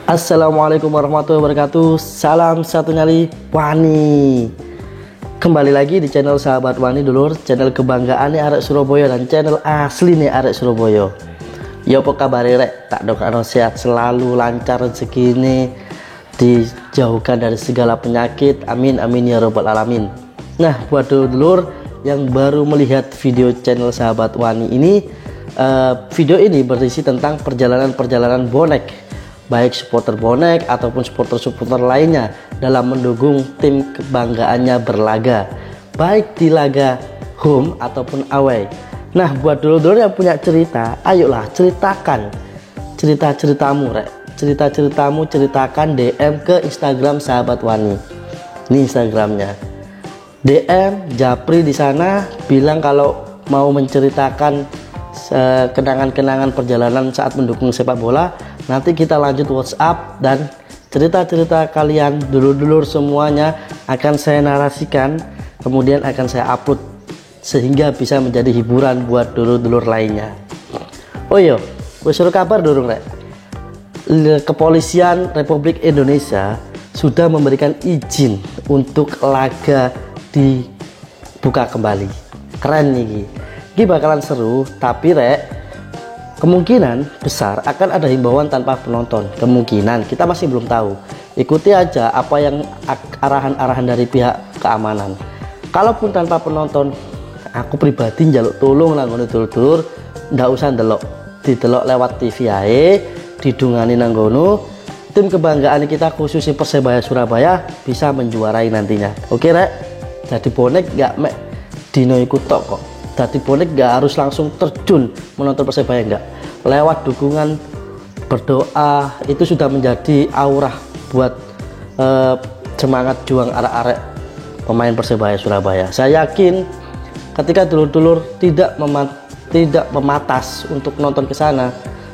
Assalamualaikum warahmatullahi wabarakatuh. Salam satu nyali Wani. Kembali lagi di channel Sahabat Wani dulur, channel kebanggaan nih arek Surabaya dan channel asli nih arek Surabaya. Ya apa kabar rek? Tak dokano sehat selalu, lancar rezeki ini, dijauhkan dari segala penyakit. Amin amin ya robbal alamin. Nah, buat dulur yang baru melihat video channel Sahabat Wani ini, video ini berisi tentang perjalanan bonek, baik supporter bonek ataupun supporter lainnya dalam mendukung tim kebanggaannya berlaga, baik di laga home ataupun away. Nah, buat dulur-dulur yang punya cerita, ayolah ceritakan cerita-ceritamu rek. Cerita-ceritamu ceritakan DM ke Instagram Sahabat Wani. Ini Instagramnya. DM Japri di sana, bilang kalau mau menceritakan kenangan-kenangan perjalanan saat mendukung sepak bola. Nanti kita lanjut WhatsApp dan cerita-cerita kalian dulur-dulur semuanya akan saya narasikan, kemudian akan saya upload sehingga bisa menjadi hiburan buat dulur-dulur lainnya. Oh iya, gue suruh kabar durung rek. Kepolisian Republik Indonesia sudah memberikan izin untuk laga dibuka kembali. Keren nih, ini bakalan seru, tapi rek, kemungkinan besar akan ada himbauan tanpa penonton. Kemungkinan, kita masih belum tahu. Ikuti aja apa yang arahan-arahan dari pihak keamanan. Kalaupun tanpa penonton, aku pribadi njaluk tolong lah ngono dulur-dulur, ndak usah didelok lewat TV ae, didungani nang ngono. Tim kebanggaan kita khususnya Persebaya Surabaya bisa menjuarai nantinya. Oke rek, jadi bonek gak mek dino iku tok kok. Jadi bonek gak harus langsung terjun menonton Persebaya, enggak. Lewat dukungan, berdoa, itu sudah menjadi aura buat semangat juang arek-arek pemain Persebaya Surabaya. Saya yakin ketika dulur-dulur tidak mematas untuk nonton ke sana,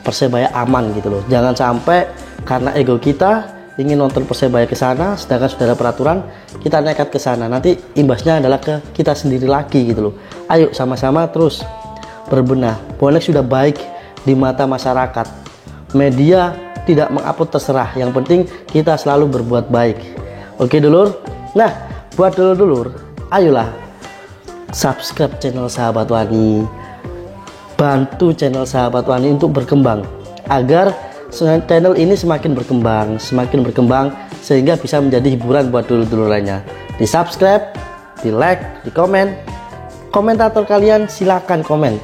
Persebaya aman gitu loh. Jangan sampai karena ego kita ingin nonton Persebaya ke sana, sedangkan sudah ada peraturan, kita nekat ke sana. Nanti imbasnya adalah ke kita sendiri lagi gitu loh. Ayo sama-sama terus berbenah. Bonek sudah baik di mata masyarakat. Media tidak mengupload terserah. Yang penting kita selalu berbuat baik. Oke dulur. Nah, buat dulur-dulur, ayolah subscribe channel Sahabat Wani. Bantu channel Sahabat Wani untuk berkembang agar channel ini semakin berkembang sehingga bisa menjadi hiburan buat dulur-dulur lainnya. Di subscribe, di like, di komen. Komentator kalian silakan komen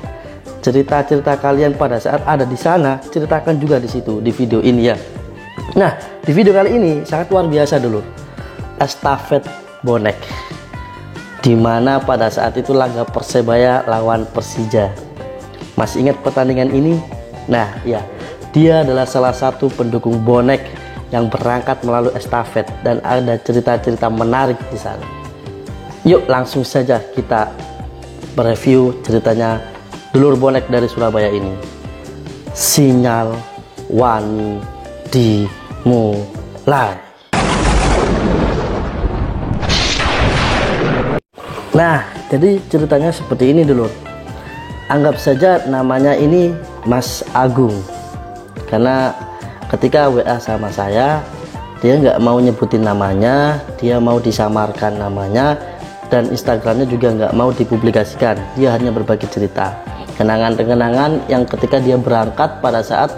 cerita-cerita kalian pada saat ada di sana, ceritakan juga di situ di video ini ya. Nah, di video kali ini sangat luar biasa dulur. Estafet bonek, dimana pada saat itu laga Persebaya lawan Persija. Masih ingat pertandingan ini? Nah ya, dia adalah salah satu pendukung bonek yang berangkat melalui estafet dan ada cerita-cerita menarik di sana. Yuk langsung saja kita mereview ceritanya dulur bonek dari Surabaya ini. Sinyal Wani dimulai. Nah, jadi ceritanya seperti ini dulur. Anggap saja namanya ini Mas Agung. Karena ketika WA sama saya, dia nggak mau nyebutin namanya, dia mau disamarkan namanya, dan Instagramnya juga nggak mau dipublikasikan. Dia hanya berbagi cerita kenangan-kenangan yang ketika dia berangkat pada saat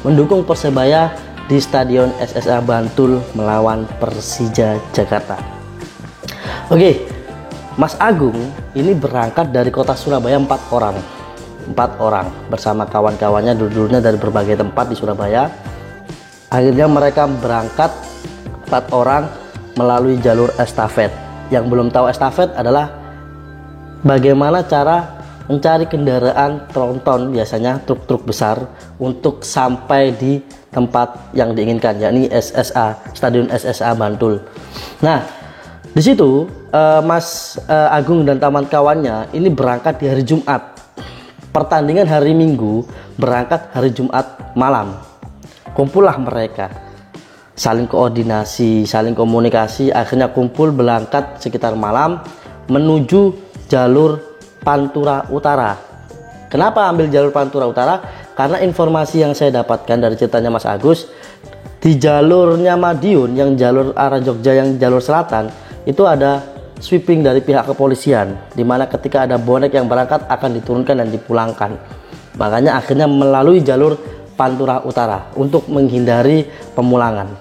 mendukung Persebaya di Stadion SSA Bantul melawan Persija Jakarta. Oke, Mas Agung ini berangkat dari kota Surabaya 4 orang bersama kawan-kawannya, dulurnya dari berbagai tempat di Surabaya. Akhirnya mereka berangkat 4 orang melalui jalur estafet. Yang belum tahu estafet adalah bagaimana cara mencari kendaraan tronton, biasanya truk-truk besar, untuk sampai di tempat yang diinginkan, yakni SSA, Stadion SSA Bantul. Nah, di situ Mas Agung dan kawan-kawannya ini berangkat di hari Jumat. Pertandingan hari Minggu, berangkat hari Jumat malam. Kumpullah mereka, saling koordinasi, saling komunikasi, akhirnya kumpul berangkat sekitar malam menuju jalur Pantura Utara. Kenapa ambil jalur Pantura Utara? Karena informasi yang saya dapatkan dari ceritanya Mas Agus, Di jalurnya Madiun yang jalur arah Jogja yang jalur selatan itu ada sweeping dari pihak kepolisian, dimana ketika ada bonek yang berangkat akan diturunkan dan dipulangkan. Makanya akhirnya melalui jalur Pantura Utara untuk menghindari pemulangan.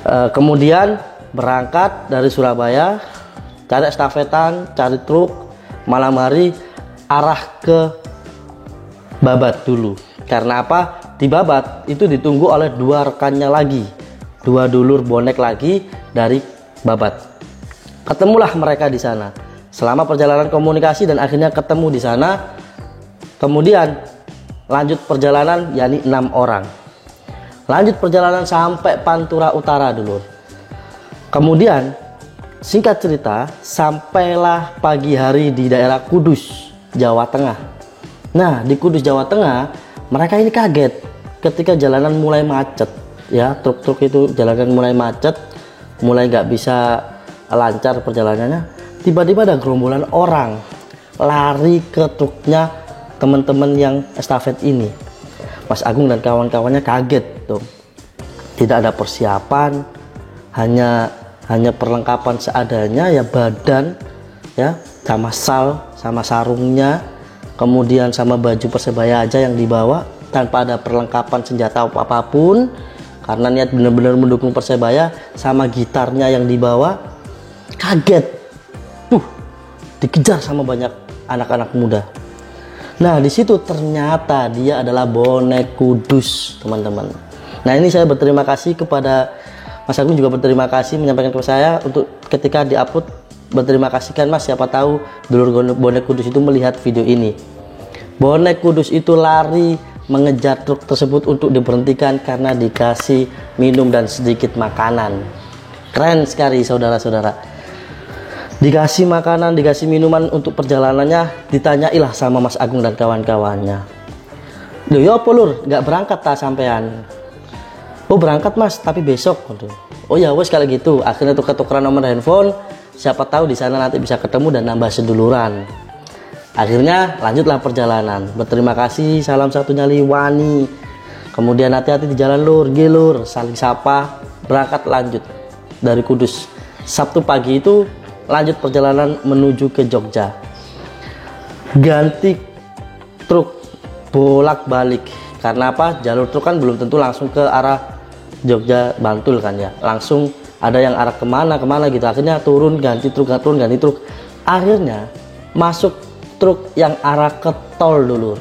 Kemudian berangkat dari Surabaya, cari estafetan, cari truk, malam hari arah ke Babat dulu. Karena apa? Di Babat itu ditunggu oleh dua rekannya lagi, dua dulur bonek lagi dari Babat. Ketemulah mereka di sana. Selama perjalanan komunikasi dan akhirnya ketemu di sana. Kemudian lanjut perjalanan, yakni 6 orang. Lanjut perjalanan sampai Pantura Utara dulu. Kemudian singkat cerita, sampailah pagi hari di daerah Kudus, Jawa Tengah. Nah, di Kudus, Jawa Tengah, mereka ini kaget ketika jalanan mulai macet. Ya, truk-truk itu jalanan mulai macet, mulai nggak bisa lancar perjalanannya. Tiba-tiba ada gerombolan orang lari ke truknya teman-teman yang estafet ini. Mas Agung dan kawan-kawannya kaget tuh. Tidak ada persiapan, hanya perlengkapan seadanya, ya badan ya, sama sal, sama sarungnya, kemudian sama baju Persebaya aja yang dibawa, tanpa ada perlengkapan senjata apapun, karena niat benar-benar mendukung Persebaya, sama gitarnya yang dibawa. Kaget, dikejar sama banyak anak-anak muda. Nah, di situ ternyata dia adalah bonek Kudus, teman-teman. Nah, ini saya berterima kasih kepada Mas Agung, juga berterima kasih menyampaikan ke saya untuk ketika diupload, berterima kasih kan Mas, siapa tahu dulur bonek Kudus itu melihat video ini. Bonek Kudus itu lari mengejar truk tersebut untuk diberhentikan karena dikasih minum dan sedikit makanan. Keren sekali saudara-saudara. Dikasih makanan, dikasih minuman untuk perjalanannya, ditanyailah sama Mas Agung dan kawan-kawannya. Loh ya apa lur, nggak berangkat tak sampean? Oh berangkat Mas, tapi besok. Oh ya wes kalau gitu, akhirnya tuker-tukeran nomor handphone. Siapa tahu di sana nanti bisa ketemu dan nambah seduluran. Akhirnya lanjutlah perjalanan. Berterima kasih, salam satu nyali Wani. Kemudian hati-hati di jalan lur, gilur, saling sapa, berangkat lanjut dari Kudus. Sabtu pagi itu lanjut perjalanan menuju ke Jogja. Ganti truk bolak-balik. Karena apa? Jalur truk kan belum tentu langsung ke arah Jogja Bantul kan ya. Langsung ada yang arah kemana gitu. Akhirnya turun ganti truk, ganti truk. Akhirnya masuk truk yang arah ke tol dulu.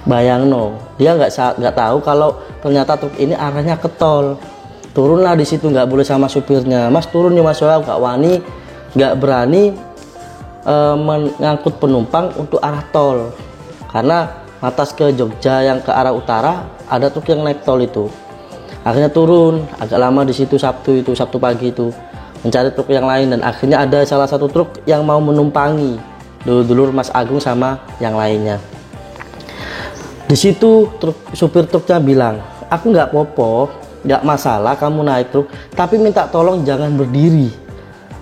Bayangno, dia nggak tahu kalau ternyata truk ini arahnya ke tol. Turunlah di situ, nggak boleh sama supirnya. Mas turun nih Mas, soalnya nggak wani, nggak berani mengangkut penumpang untuk arah tol, karena atas ke Jogja yang ke arah utara ada truk yang naik tol itu. Akhirnya turun, agak lama di situ Sabtu pagi itu mencari truk yang lain, dan akhirnya ada salah satu truk yang mau menumpangi dulur-dulur Mas Agung sama yang lainnya. Di situ supir truknya bilang, aku nggak popo, nggak masalah kamu naik truk, tapi minta tolong jangan berdiri,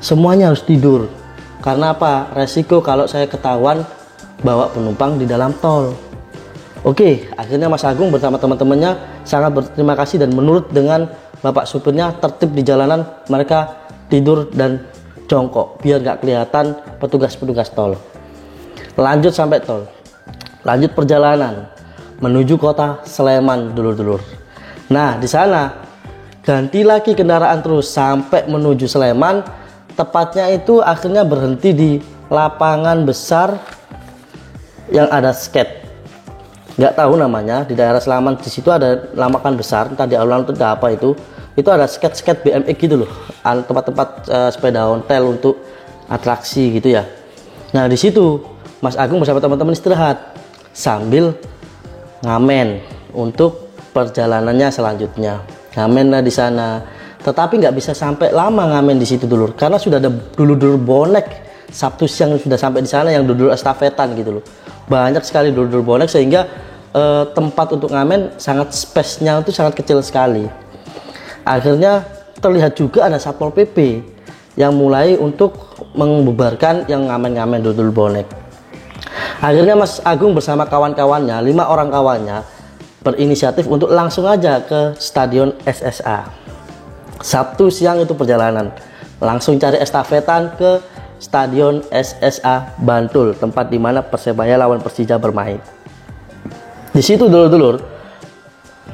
semuanya harus tidur. Karena apa? Resiko kalau saya ketahuan bawa penumpang di dalam tol. Oke, akhirnya Mas Agung bersama teman-temannya sangat berterima kasih, dan menurut dengan bapak supirnya tertib di jalanan, mereka tidur dan jongkok biar nggak kelihatan petugas-petugas tol. Lanjut sampai tol, lanjut perjalanan menuju kota Sleman dulur-dulur. Nah, di sana ganti lagi kendaraan terus sampai menuju Sleman. Tepatnya itu akhirnya berhenti di lapangan besar yang ada skate. Nggak tahu namanya, di daerah Sleman di situ ada lapangan besar, entah di alun-alun itu ada apa itu ada skate BMX gitu loh, tempat-tempat sepeda ontel untuk atraksi gitu ya. Nah di situ Mas Agung bersama teman-teman istirahat sambil ngamen untuk perjalanannya selanjutnya. Ngamen lah di sana, tetapi nggak bisa sampai lama ngamen di situ dulu, karena sudah ada dulur-dulur bonek Sabtu siang sudah sampai di sana, yang dulur estafetan gitu loh. Banyak sekali dulur-dulur bonek, sehingga tempat untuk ngamen sangat space-nya itu sangat kecil sekali. Akhirnya terlihat juga ada Satpol PP yang mulai untuk membubarkan yang ngamen-ngamen dulur bonek. Akhirnya Mas Agung bersama kawan-kawannya, 5 orang kawannya, berinisiatif untuk langsung aja ke Stadion SSA. Sabtu siang itu perjalanan, langsung cari estafetan ke Stadion SSA Bantul, tempat dimana Persebaya lawan Persija bermain. Di situ dulur-dulur,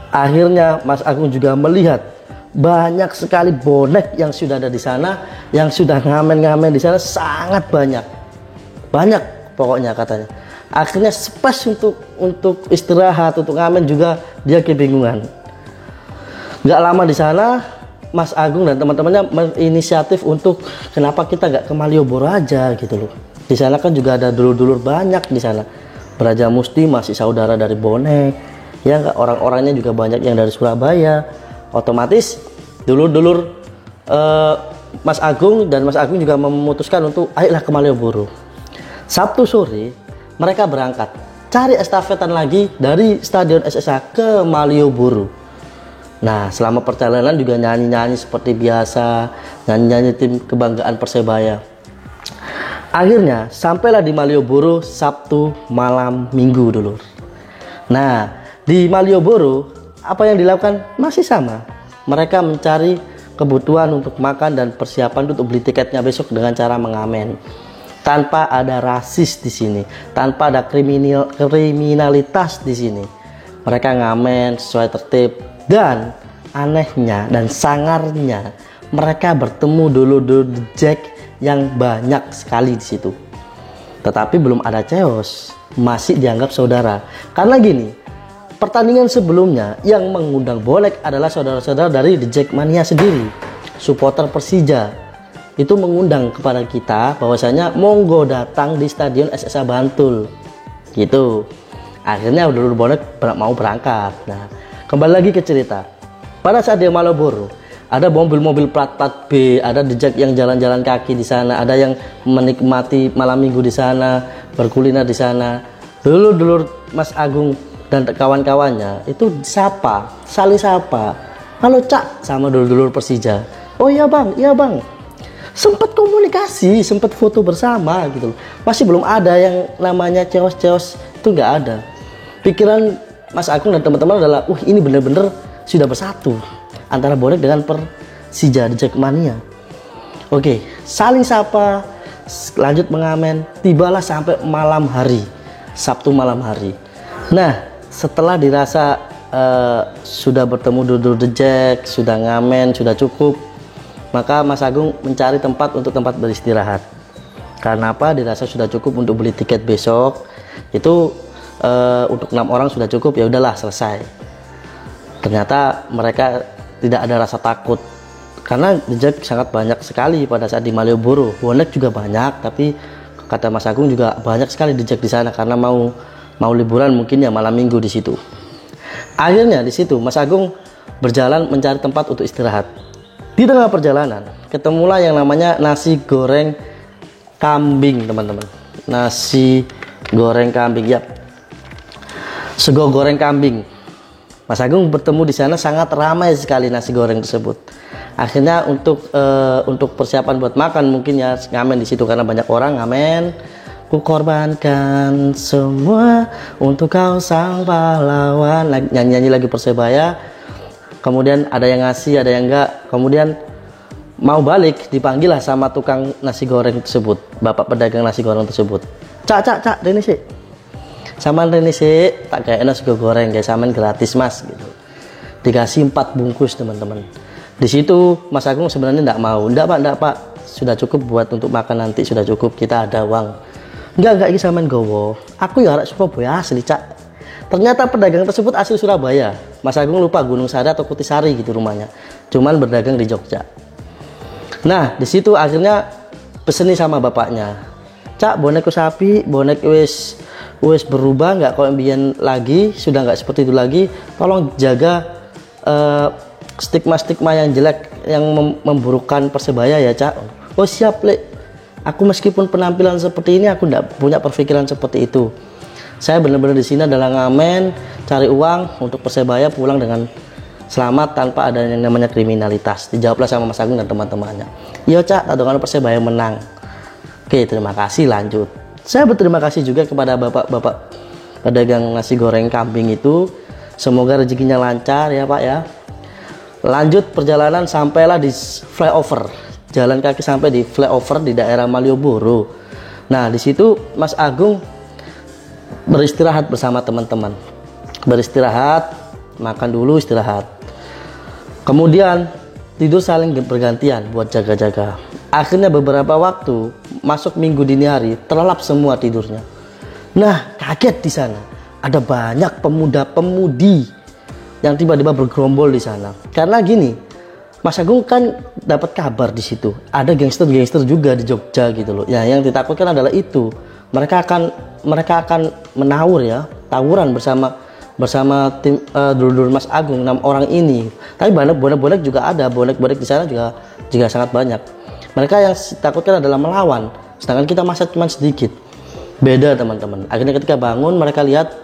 akhirnya Mas Agung juga melihat banyak sekali bonek yang sudah ada di sana, yang sudah ngamen-ngamen di sana, sangat banyak pokoknya katanya. Akhirnya space untuk istirahat, untuk ngamen juga dia kebingungan. Nggak lama di sana, Mas Agung dan teman-temannya berinisiatif untuk kenapa kita nggak ke Malioboro aja gitu loh. Di sana kan juga ada dulur-dulur banyak di sana. Braja Musti masih saudara dari bonek, ya nggak, orang-orangnya juga banyak yang dari Surabaya. Otomatis dulur-dulur Mas Agung juga memutuskan untuk ayolah ke Malioboro. Sabtu sore mereka berangkat cari estafetan lagi dari Stadion SSA ke Malioboro. Nah, selama perjalanan juga nyanyi-nyanyi seperti biasa, nyanyi-nyanyi tim kebanggaan Persebaya. Akhirnya sampailah di Malioboro Sabtu malam Minggu dulur. Nah, di Malioboro apa yang dilakukan masih sama. Mereka mencari kebutuhan untuk makan dan persiapan untuk beli tiketnya besok dengan cara mengamen. Tanpa ada rasis di sini, tanpa ada kriminalitas di sini. Mereka ngamen sesuai tertib, dan anehnya dan sangarnya mereka bertemu dulur-dulur The Jack yang banyak sekali di situ. Tetapi belum ada chaos, masih dianggap saudara. Karena gini, pertandingan sebelumnya yang mengundang bonek adalah saudara-saudara dari The Jackmania sendiri, supporter Persija. Itu mengundang kepada kita bahwasanya monggo datang di Stadion SSA Bantul gitu. Akhirnya dulur bonek mau berangkat. Nah, kembali lagi ke cerita. Pada saat di Malioboro, ada mobil-mobil plat B, ada The Jack yang jalan-jalan kaki di sana, ada yang menikmati malam minggu di sana, berkuliner di sana. Dulur-dulur Mas Agung dan kawan-kawannya itu saling sapa. Halo Cak, sama dulur-dulur Persija. Oh iya bang. Sempat komunikasi, sempat foto bersama gitu loh. Masih belum ada yang namanya ceos-ceos, itu nggak ada. Pikiran Mas Agung dan teman-teman adalah, ini bener-bener sudah bersatu antara bonek dengan Persija di Jackmania. Oke, saling sapa, lanjut mengamen, tibalah sampai malam hari, Sabtu malam hari. Nah, setelah dirasa sudah bertemu dulur The Jack, sudah ngamen, sudah cukup, maka Mas Agung mencari tempat beristirahat. Karena apa? Dirasa sudah cukup untuk beli tiket besok. Itu untuk 6 orang sudah cukup, ya udahlah selesai. Ternyata mereka tidak ada rasa takut karena The Jack sangat banyak sekali pada saat di Malioboro. Bonek juga banyak, tapi kata Mas Agung juga banyak sekali The Jack di sana karena mau liburan mungkin ya malam minggu di situ. Akhirnya di situ Mas Agung berjalan mencari tempat untuk istirahat. Di tengah perjalanan ketemulah yang namanya nasi goreng kambing, teman-teman. Nasi goreng kambing, ya. Sego goreng kambing. Mas Agung bertemu di sana, sangat ramai sekali nasi goreng tersebut. Akhirnya untuk persiapan buat makan mungkin ya ngamen di situ karena banyak orang ngamen. Ku korbankan semua untuk kau sang pahlawan. Nyanyi-nyanyi lagi Persebaya. Kemudian ada yang ngasih, ada yang enggak. Kemudian mau balik dipanggil lah sama tukang nasi goreng tersebut, bapak pedagang nasi goreng tersebut. Cak, Rene sih. Saman Rene sih, tak kayak nasi goreng guys, saman gratis mas gitu. Dikasih 4 bungkus teman-teman. Di situ Mas Agung sebenarnya enggak mau. Enggak pak, sudah cukup buat untuk makan nanti, sudah cukup, kita ada uang. Enggak iki saman gowo. Aku ya arek Surabaya asli, Cak. Ternyata pedagang tersebut asli Surabaya. Mas Agung lupa Gunung Sari atau Kutisari gitu rumahnya. Cuman berdagang di Jogja. Nah, di situ akhirnya peseni sama bapaknya. Cak, bonek sapi, bonek wis berubah nggak kalau mbiyen lagi, sudah nggak seperti itu lagi. Tolong jaga stigma-stigma yang jelek yang memburukkan Persebaya ya, Cak. Oh, siap, Lek. Aku meskipun penampilan seperti ini aku nggak punya perpikiran seperti itu. Saya benar-benar di sini adalah ngamen, cari uang untuk Persebaya pulang dengan selamat tanpa ada yang namanya kriminalitas. Dijawablah sama Mas Agung dan teman-temannya. Iya Cak, tadukan Persebaya menang. Oke, terima kasih, lanjut. Saya berterima kasih juga kepada bapak-bapak pedagang nasi goreng kambing itu Semoga rezekinya lancar ya Pak ya. Lanjut perjalanan sampailah di flyover. Jalan kaki sampai di flyover di daerah Malioboro. Nah, di situ Mas Agung beristirahat bersama teman-teman. Beristirahat, makan dulu, istirahat. Kemudian tidur saling bergantian buat jaga-jaga. Akhirnya beberapa waktu masuk minggu dini hari, terlelap semua tidurnya. Nah, kaget di sana. Ada banyak pemuda-pemudi yang tiba-tiba bergerombol di sana. Karena gini, Mas Agung kan dapat kabar di situ. Ada gangster-gangster juga di Jogja gitu loh. Ya, yang ditakutkan adalah itu. Mereka akan menawur ya, tawuran bersama tim dulur Mas Agung 6 orang ini. Tapi banyak bonek-bonek juga ada. Bonek-bonek di sana juga sangat banyak. Mereka yang ditakutkan adalah melawan. Sedangkan kita masa cuma sedikit. Beda teman-teman. Akhirnya ketika bangun mereka lihat